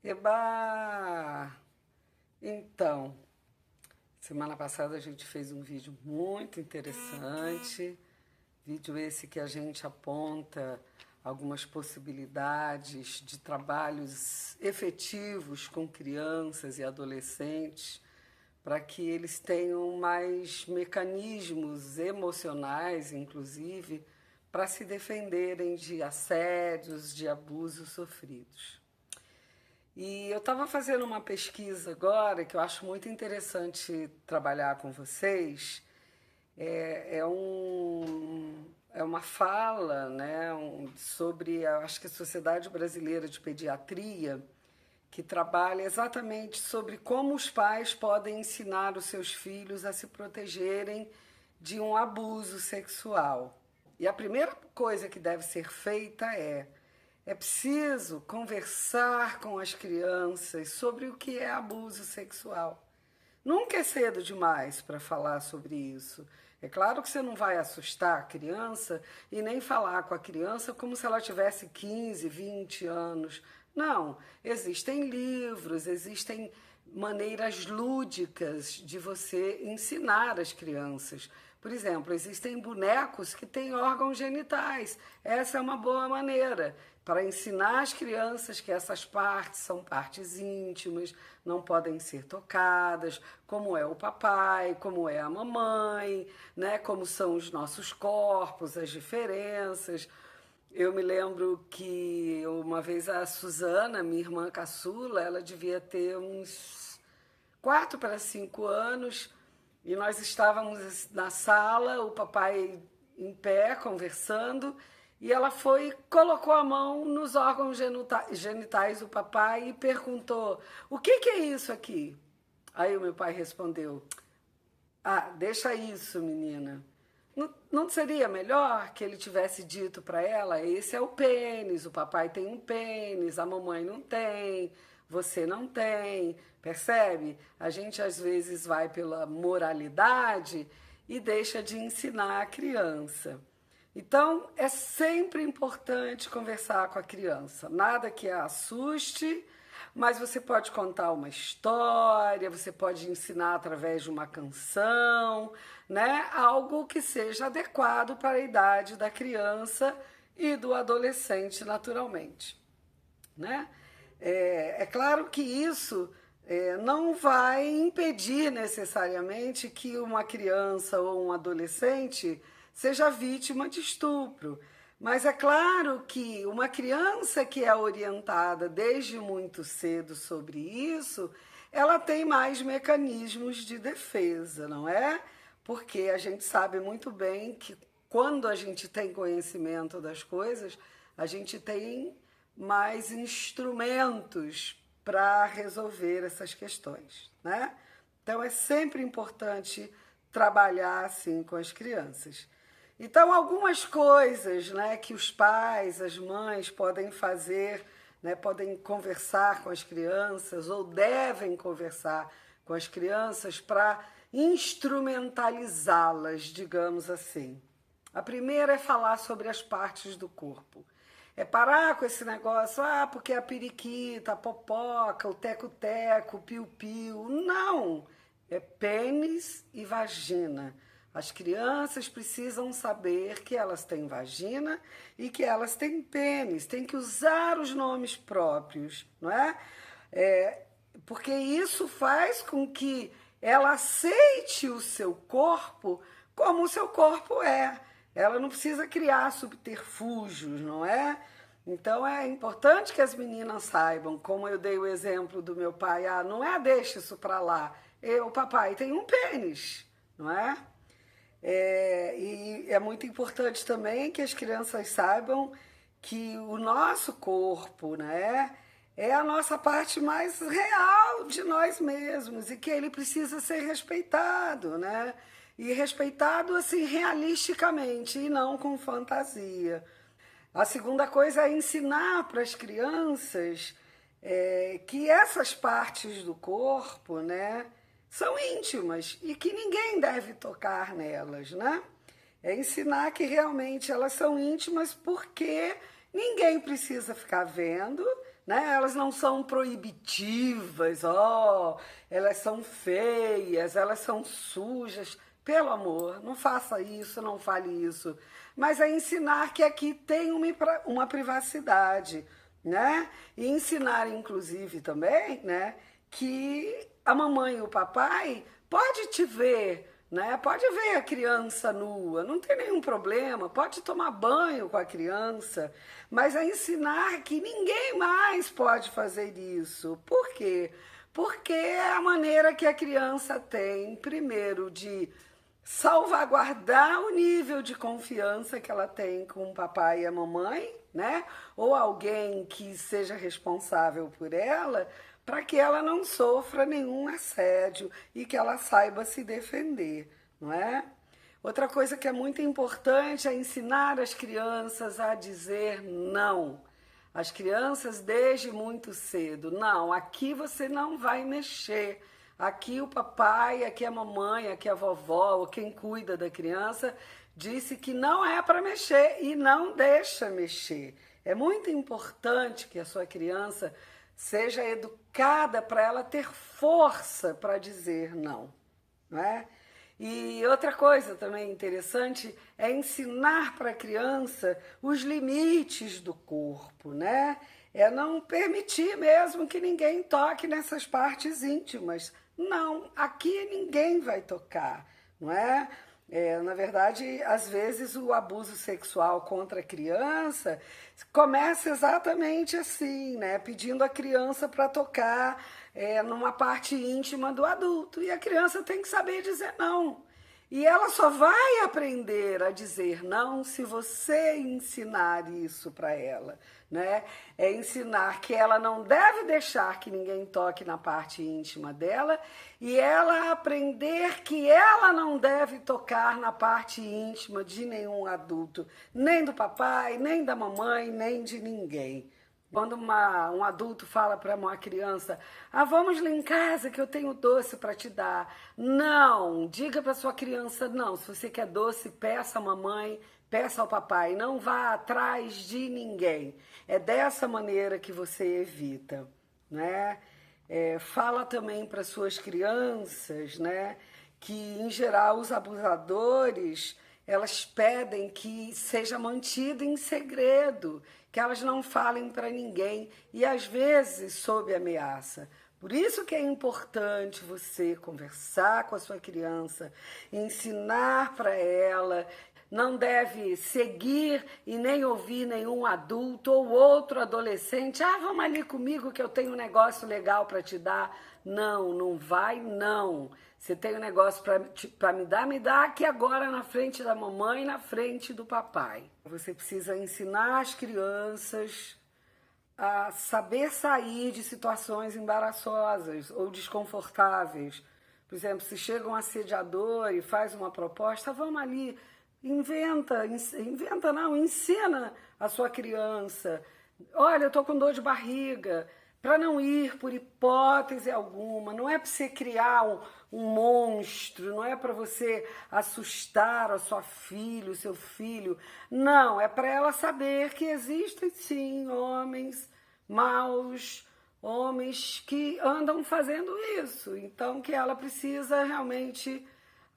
Eba! Então, semana passada a gente fez um vídeo muito interessante, vídeo esse que a gente aponta algumas possibilidades de trabalhos efetivos com crianças e adolescentes, para que eles tenham mais mecanismos emocionais, inclusive, para se defenderem de assédios, de abusos sofridos. E eu estava fazendo uma pesquisa agora que eu acho muito interessante trabalhar com vocês. É uma fala, né, sobre, acho que a Sociedade Brasileira de Pediatria, que trabalha exatamente sobre como os pais podem ensinar os seus filhos a se protegerem de um abuso sexual. E a primeira coisa que deve ser feita é preciso conversar com as crianças sobre o que é abuso sexual. Nunca é cedo demais para falar sobre isso. É claro que você não vai assustar a criança e nem falar com a criança como se ela tivesse 15, 20 anos. Não, existem livros, existem maneiras lúdicas de você ensinar as crianças. Por exemplo, existem bonecos que têm órgãos genitais. Essa é uma boa maneira para ensinar as crianças que essas partes são partes íntimas, não podem ser tocadas, como é o papai, como é a mamãe, né? Como são os nossos corpos, as diferenças. Eu me lembro que uma vez a Suzana, minha irmã caçula, ela devia ter uns 4 para 5 anos, e nós estávamos na sala, o papai em pé, conversando, e ela foi, colocou a mão nos órgãos genitais do papai e perguntou: o que é isso aqui? Aí o meu pai respondeu: ah, deixa isso, menina. Não seria melhor que ele tivesse dito para ela: esse é o pênis, o papai tem um pênis, a mamãe não tem, você não tem, percebe? A gente às vezes vai pela moralidade e deixa de ensinar a criança. Então, é sempre importante conversar com a criança. Nada que a assuste, mas você pode contar uma história, você pode ensinar através de uma canção, né? Algo que seja adequado para a idade da criança e do adolescente, naturalmente, né? É claro que isso não vai impedir necessariamente que uma criança ou um adolescente seja vítima de estupro. Mas é claro que uma criança que é orientada desde muito cedo sobre isso, ela tem mais mecanismos de defesa, não é? Porque a gente sabe muito bem que quando a gente tem conhecimento das coisas, a gente tem mais instrumentos para resolver essas questões, né? Então é sempre importante trabalhar assim com as crianças. Então, algumas coisas, né, que os pais, as mães podem fazer, né, podem conversar com as crianças ou devem conversar com as crianças para instrumentalizá-las, digamos assim. A primeira é falar sobre as partes do corpo. É parar com esse negócio, porque a periquita, a popoca, o teco-teco, o piu-piu. Não! É pênis e vagina. As crianças precisam saber que elas têm vagina e que elas têm pênis, tem que usar os nomes próprios, não é? Porque isso faz com que ela aceite o seu corpo como o seu corpo é. Ela não precisa criar subterfúgios, não é? Então é importante que as meninas saibam, como eu dei o exemplo do meu pai, não deixa isso para lá. O papai tem um pênis, não é? E é muito importante também que as crianças saibam que o nosso corpo, né, é a nossa parte mais real de nós mesmos e que ele precisa ser respeitado, né? E respeitado assim realisticamente e não com fantasia. A segunda coisa é ensinar para as crianças que essas partes do corpo, né, são íntimas e que ninguém deve tocar nelas, né? É ensinar que realmente elas são íntimas porque ninguém precisa ficar vendo, né? Elas não são proibitivas, ó, elas são feias, elas são sujas. Pelo amor, não faça isso, não fale isso. Mas é ensinar que aqui tem uma privacidade, né? E ensinar, inclusive, também, né, que a mamãe e o papai pode te ver, né? Pode ver a criança nua, não tem nenhum problema, pode tomar banho com a criança, mas é ensinar que ninguém mais pode fazer isso. Por quê? Porque é a maneira que a criança tem, primeiro, de salvaguardar o nível de confiança que ela tem com o papai e a mamãe, né? Ou alguém que seja responsável por ela, para que ela não sofra nenhum assédio e que ela saiba se defender, não é? Outra coisa que é muito importante é ensinar as crianças a dizer não. As crianças desde muito cedo, não, aqui você não vai mexer. Aqui o papai, aqui a mamãe, aqui a vovó, ou quem cuida da criança, disse que não é para mexer e não deixa mexer. É muito importante que a sua criança seja educada para ela ter força para dizer não, não é? E outra coisa também interessante é ensinar para a criança os limites do corpo, né? É não permitir mesmo que ninguém toque nessas partes íntimas. Não, aqui ninguém vai tocar, não é? Na verdade, às vezes o abuso sexual contra a criança começa exatamente assim, né? Pedindo a criança para tocar numa parte íntima do adulto. E a criança tem que saber dizer não. E ela só vai aprender a dizer não se você ensinar isso para ela, né? É ensinar que ela não deve deixar que ninguém toque na parte íntima dela e ela aprender que ela não deve tocar na parte íntima de nenhum adulto, nem do papai, nem da mamãe, nem de ninguém. Quando um adulto fala para uma criança, vamos lá em casa que eu tenho doce para te dar. Não, diga para sua criança não. Se você quer doce, peça à mamãe, peça ao papai. Não vá atrás de ninguém. É dessa maneira que você evita, né? Fala também para suas crianças, né, que em geral os abusadores elas pedem que seja mantido em segredo, que elas não falem para ninguém e às vezes sob ameaça. Por isso que é importante você conversar com a sua criança, ensinar para ela, não deve seguir e nem ouvir nenhum adulto ou outro adolescente. Vamos ali comigo que eu tenho um negócio legal para te dar. Não, não vai não. Você tem um negócio para me dá aqui agora na frente da mamãe, na frente do papai. Você precisa ensinar as crianças a saber sair de situações embaraçosas ou desconfortáveis. Por exemplo, se chega um assediador e faz uma proposta, vamos ali, ensina a sua criança. Olha, eu estou com dor de barriga, para não ir por hipótese alguma, não é para você criar um monstro, não é para você assustar a sua filha, o seu filho, não, é para ela saber que existem sim homens maus, homens que andam fazendo isso, então que ela precisa realmente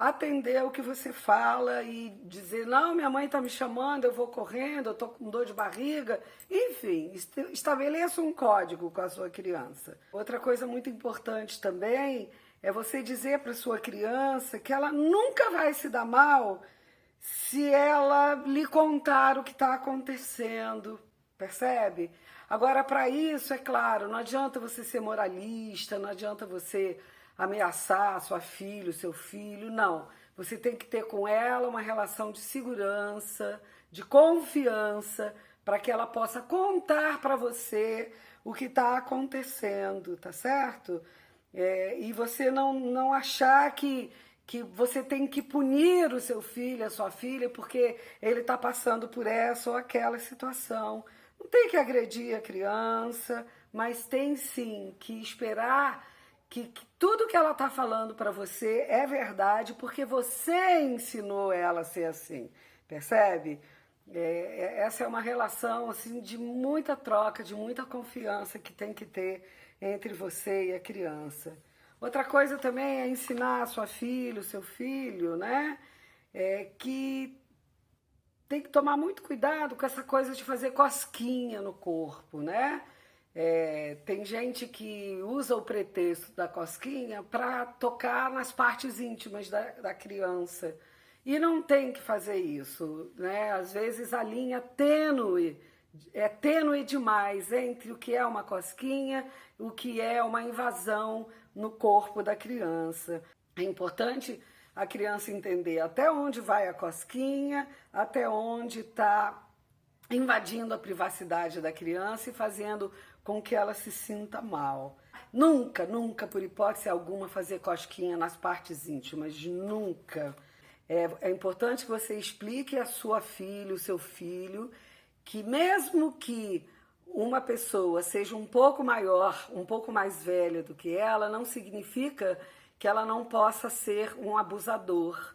atender o que você fala e dizer, não, minha mãe está me chamando, eu vou correndo, eu estou com dor de barriga. Enfim, estabeleça um código com a sua criança. Outra coisa muito importante também é você dizer para a sua criança que ela nunca vai se dar mal se ela lhe contar o que está acontecendo, percebe? Agora, para isso, é claro, não adianta você ser moralista, não adianta você ameaçar sua filha, o seu filho, não. Você tem que ter com ela uma relação de segurança, de confiança, para que ela possa contar para você o que está acontecendo, tá certo? E você não achar que você tem que punir o seu filho, a sua filha, porque ele está passando por essa ou aquela situação. Não tem que agredir a criança, mas tem sim que esperar que tudo que ela está falando para você é verdade, porque você ensinou ela a ser assim, percebe? Essa é uma relação assim de muita troca, de muita confiança que tem que ter entre você e a criança. Outra coisa também é ensinar a sua filha, o seu filho, né? Que tem que tomar muito cuidado com essa coisa de fazer cosquinha no corpo, né? Tem gente que usa o pretexto da cosquinha para tocar nas partes íntimas da criança. E não tem que fazer isso, né? Às vezes a linha é tênue demais entre o que é uma cosquinha e o que é uma invasão no corpo da criança. É importante a criança entender até onde vai a cosquinha, até onde está invadindo a privacidade da criança e fazendo com que ela se sinta mal. Nunca, nunca, por hipótese alguma, fazer cosquinha nas partes íntimas, nunca. É importante que você explique a sua filha, o seu filho, que mesmo que uma pessoa seja um pouco maior, um pouco mais velha do que ela, não significa que ela não possa ser um abusador.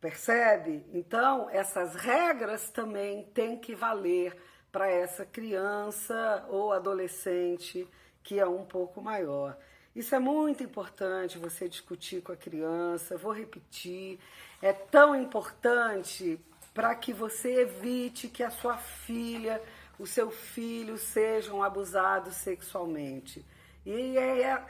Percebe? Então, essas regras também têm que valer para essa criança ou adolescente que é um pouco maior. Isso é muito importante você discutir com a criança. Vou repetir, é tão importante para que você evite que a sua filha, o seu filho sejam abusados sexualmente. E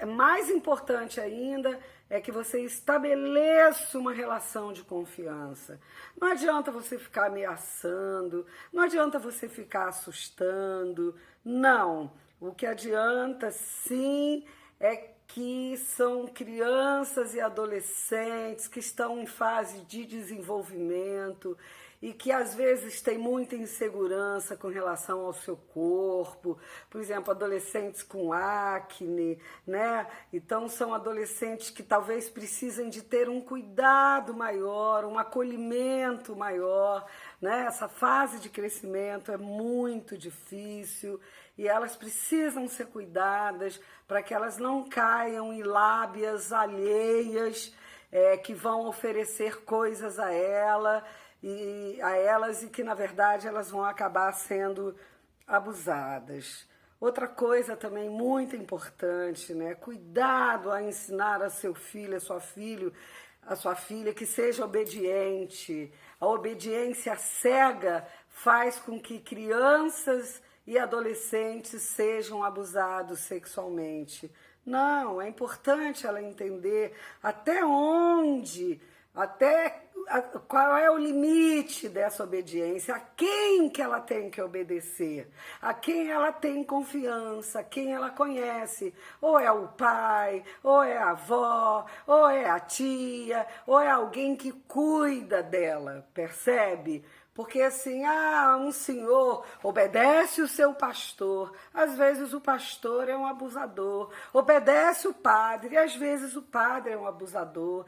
mais importante ainda é que você estabeleça uma relação de confiança. Não adianta você ficar ameaçando, não adianta você ficar assustando, não. O que adianta, sim, é que são crianças e adolescentes que estão em fase de desenvolvimento e que às vezes têm muita insegurança com relação ao seu corpo, por exemplo, adolescentes com acne, né? Então são adolescentes que talvez precisem de ter um cuidado maior, um acolhimento maior, né? Essa fase de crescimento é muito difícil e elas precisam ser cuidadas para que elas não caiam em lábias alheias que vão oferecer coisas a elas e que na verdade elas vão acabar sendo abusadas. Outra coisa também muito importante, né? Cuidado a ensinar a seu filho, a sua filha que seja obediente. A obediência cega faz com que crianças e adolescentes sejam abusados sexualmente. Não, é importante ela entender qual é o limite dessa obediência, a quem que ela tem que obedecer, a quem ela tem confiança, a quem ela conhece. Ou é o pai, ou é a avó, ou é a tia, ou é alguém que cuida dela, percebe? Porque assim, um senhor obedece o seu pastor, às vezes o pastor é um abusador. Obedece o padre, às vezes o padre é um abusador.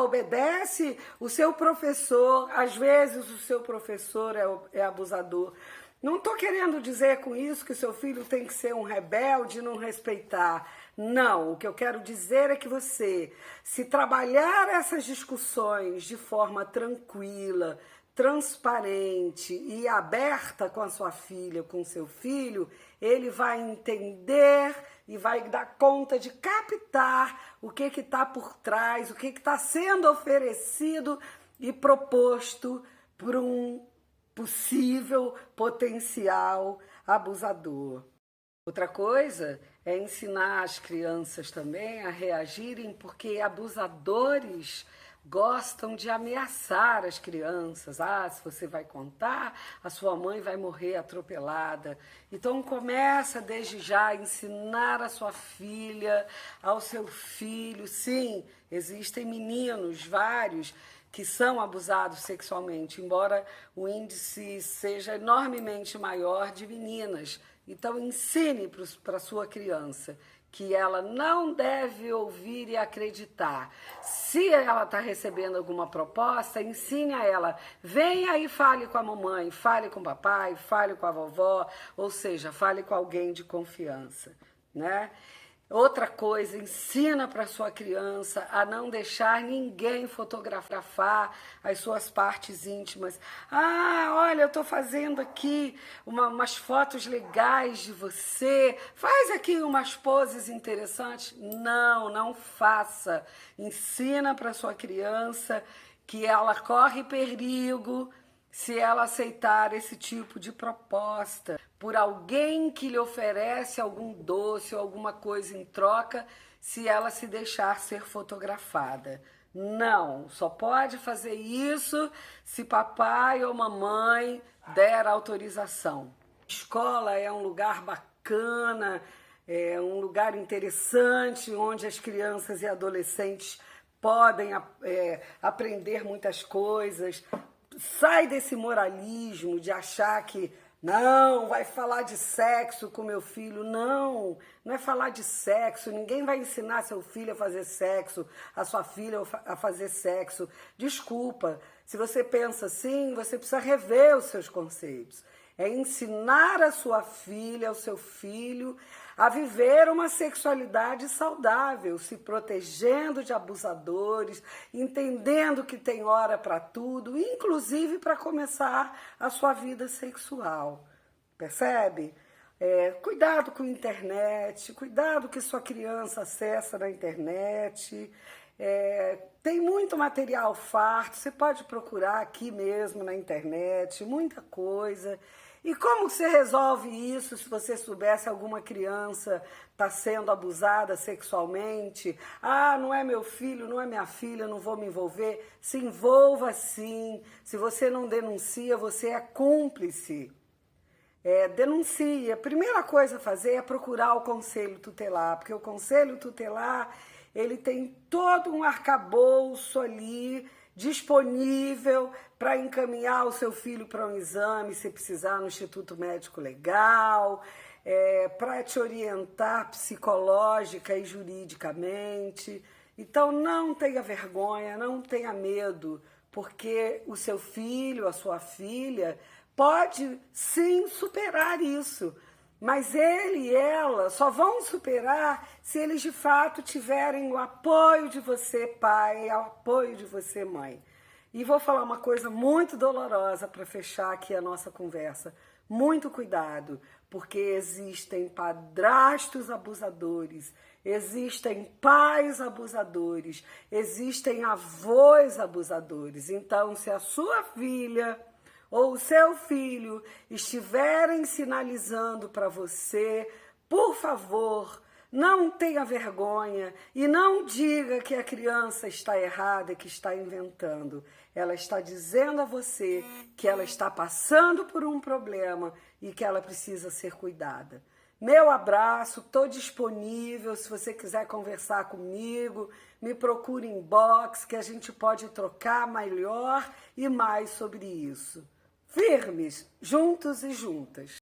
Obedece o seu professor, às vezes o seu professor é abusador. Não estou querendo dizer com isso que seu filho tem que ser um rebelde e não respeitar. Não, o que eu quero dizer é que você, se trabalhar essas discussões de forma tranquila, transparente e aberta com a sua filha, com o seu filho, ele vai entender e vai dar conta de captar o que está por trás, o que está sendo oferecido e proposto por um possível potencial abusador. Outra coisa é ensinar as crianças também a reagirem, porque abusadores gostam de ameaçar as crianças. Se você vai contar, a sua mãe vai morrer atropelada. Então começa desde já a ensinar a sua filha, ao seu filho. Sim, existem meninos, vários, que são abusados sexualmente, embora o índice seja enormemente maior de meninas. Então ensine para a sua criança que ela não deve ouvir e acreditar. Se ela está recebendo alguma proposta, ensine a ela, venha e fale com a mamãe, fale com o papai, fale com a vovó, ou seja, fale com alguém de confiança, né? Outra coisa, ensina para sua criança a não deixar ninguém fotografar as suas partes íntimas. Ah, olha, eu estou fazendo aqui umas fotos legais de você. Faz aqui umas poses interessantes. Não, não faça. Ensina para sua criança que ela corre perigo se ela aceitar esse tipo de proposta por alguém que lhe oferece algum doce ou alguma coisa em troca, se ela se deixar ser fotografada. Não, só pode fazer isso se papai ou mamãe der autorização. Escola é um lugar bacana, é um lugar interessante onde as crianças e adolescentes podem aprender muitas coisas. Sai desse moralismo de achar que não, vai falar de sexo com meu filho. Não, não é falar de sexo. Ninguém vai ensinar seu filho a fazer sexo, a sua filha a fazer sexo. Desculpa, se você pensa assim, você precisa rever os seus conceitos. É ensinar a sua filha, ao seu filho, a viver uma sexualidade saudável, se protegendo de abusadores, entendendo que tem hora para tudo, inclusive para começar a sua vida sexual. Percebe? Cuidado com a internet, cuidado que sua criança acessa na internet. Tem muito material farto, você pode procurar aqui mesmo na internet, muita coisa. E como você resolve isso se você soubesse alguma criança está sendo abusada sexualmente? Ah, não é meu filho, não é minha filha, não vou me envolver. Se envolva sim. Se você não denuncia, você é cúmplice. Denuncie. A primeira coisa a fazer é procurar o conselho tutelar, porque o conselho tutelar ele tem todo um arcabouço ali disponível para encaminhar o seu filho para um exame, se precisar, no Instituto Médico Legal, para te orientar psicológica e juridicamente. Então não tenha vergonha, não tenha medo, porque o seu filho, a sua filha, pode sim superar isso. Mas ele e ela só vão superar se eles de fato tiverem o apoio de você, pai, o apoio de você, mãe. E vou falar uma coisa muito dolorosa para fechar aqui a nossa conversa. Muito cuidado, porque existem padrastos abusadores, existem pais abusadores, existem avós abusadores. Então, se a sua filha ou o seu filho estiverem sinalizando para você, por favor, não tenha vergonha e não diga que a criança está errada, que está inventando. Ela está dizendo a você que ela está passando por um problema e que ela precisa ser cuidada. Meu abraço, estou disponível, se você quiser conversar comigo, me procure em inbox que a gente pode trocar melhor e mais sobre isso. Firmes, juntos e juntas.